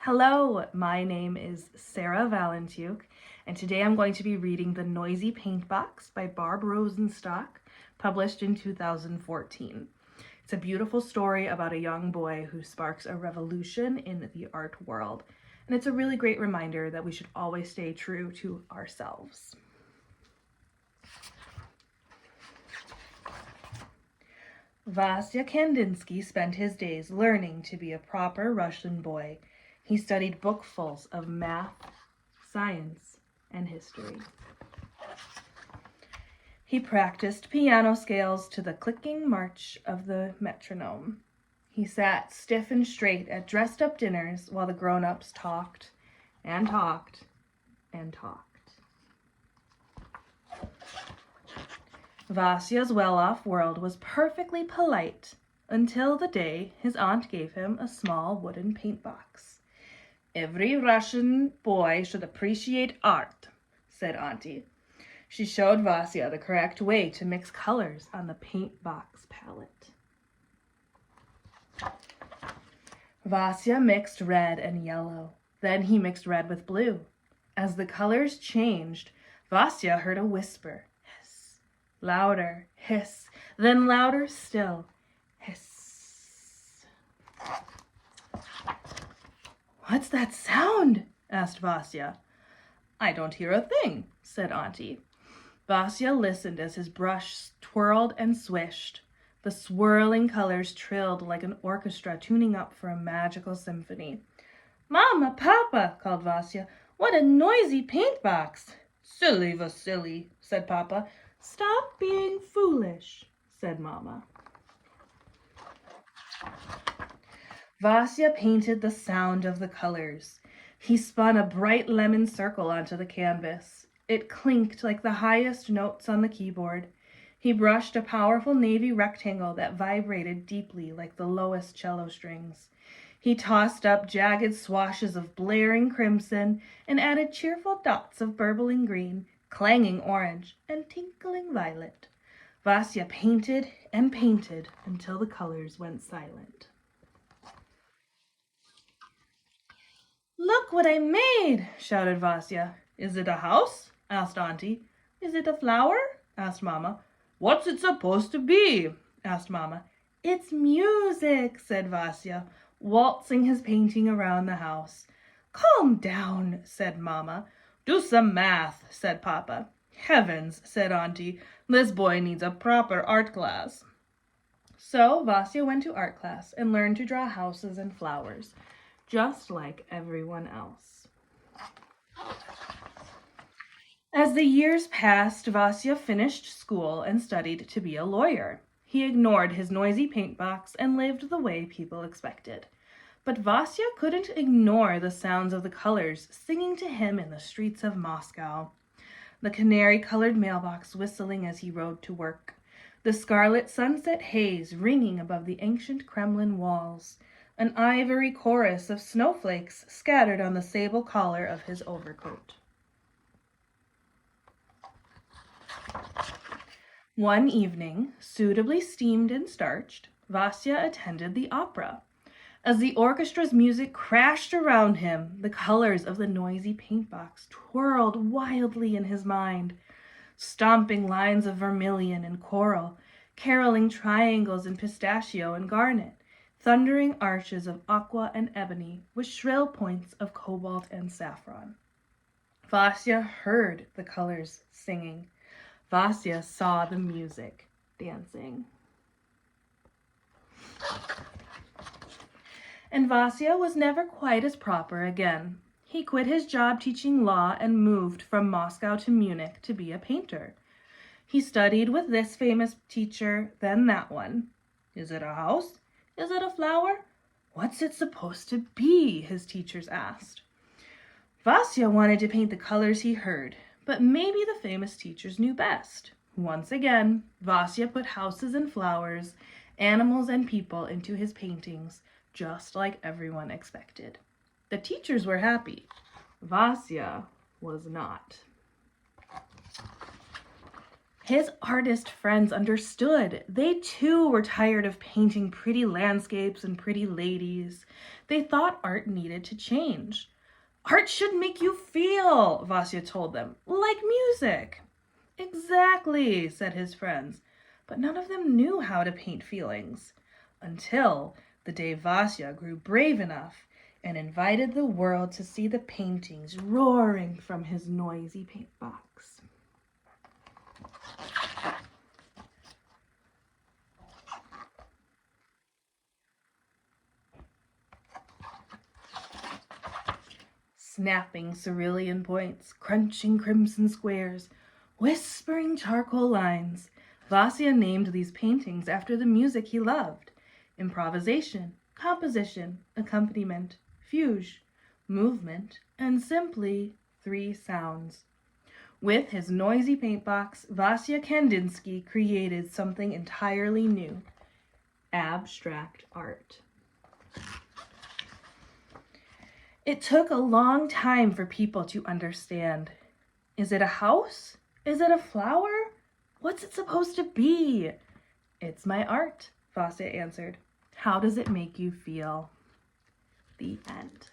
Hello, my name is Sarah Valentuke, and today I'm going to be reading The Noisy Paint Box by Barb Rosenstock, published in 2014. It's a beautiful story about a young boy who sparks a revolution in the art world, and it's a really great reminder that we should always stay true to ourselves. Vasya Kandinsky spent his days learning to be a proper Russian boy. He studied bookfuls of math, science, and history. He practiced piano scales to the clicking march of the metronome. He sat stiff and straight at dressed-up dinners while the grown-ups talked and talked and talked. Vasya's well-off world was perfectly polite until the day his aunt gave him a small wooden paint box. "Every Russian boy should appreciate art," said Auntie. She showed Vasya the correct way to mix colors on the paint box palette. Vasya mixed red and yellow. Then he mixed red with blue. As the colors changed, Vasya heard a whisper. Louder, hiss, then louder still, hiss. "What's that sound?" asked Vasya. "I don't hear a thing," said Auntie. Vasya listened as his brush twirled and swished. The swirling colors trilled like an orchestra tuning up for a magical symphony. "Mama, Papa," called Vasya, "what a noisy paint box!" "Silly Vasily," said Papa. "Stop being foolish," said Mama. Vasya painted the sound of the colors. He spun a bright lemon circle onto the canvas. It clinked like the highest notes on the keyboard. He brushed a powerful navy rectangle that vibrated deeply like the lowest cello strings. He tossed up jagged swashes of blaring crimson and added cheerful dots of burbling green, clanging orange, and tinkling violet. Vasya painted and painted until the colors went silent. "Look what I made!" shouted Vasya. "Is it a house?" asked Auntie. "Is it a flower?" asked Mama. "What's it supposed to be?" asked Mama. "It's music," said Vasya, waltzing his painting around the house. "Calm down," said Mama. "Do some math," said Papa. "Heavens," said Auntie, "this boy needs a proper art class." So Vasya went to art class and learned to draw houses and flowers, just like everyone else. As the years passed, Vasya finished school and studied to be a lawyer. He ignored his noisy paint box and lived the way people expected. But Vasya couldn't ignore the sounds of the colors singing to him in the streets of Moscow. The canary-colored mailbox whistling as he rode to work. The scarlet sunset haze ringing above the ancient Kremlin walls. An ivory chorus of snowflakes scattered on the sable collar of his overcoat. One evening, suitably steamed and starched, Vasya attended the opera. As the orchestra's music crashed around him, the colors of the noisy paint box twirled wildly in his mind. Stomping lines of vermilion and coral, caroling triangles in pistachio and garnet, thundering arches of aqua and ebony with shrill points of cobalt and saffron. Vasya heard the colors singing. Vasya saw the music dancing. And Vasya was never quite as proper again. He quit his job teaching law and moved from Moscow to Munich to be a painter. He studied with this famous teacher, then that one. "Is it a house? Is it a flower? What's it supposed to be?" his teachers asked. Vasya wanted to paint the colors he heard, but maybe the famous teachers knew best. Once again, Vasya put houses and flowers, animals and people into his paintings, just like everyone expected. The teachers were happy. Vasya was not. His artist friends understood. They too were tired of painting pretty landscapes and pretty ladies. They thought art needed to change. Art should make you feel, Vasya told them, like music. Exactly, said his friends, but none of them knew how to paint feelings. Until the day Vasya grew brave enough and invited the world to see the paintings roaring from his noisy paint box. Snapping cerulean points, crunching crimson squares, whispering charcoal lines, Vasya named these paintings after the music he loved: improvisation, composition, accompaniment, fugue, movement, and simply 3 sounds. With his noisy paintbox, Vasya Kandinsky created something entirely new: abstract art. It took a long time for people to understand. Is it a house? Is it a flower? What's it supposed to be? It's my art, Vasya answered. How does it make you feel? The end.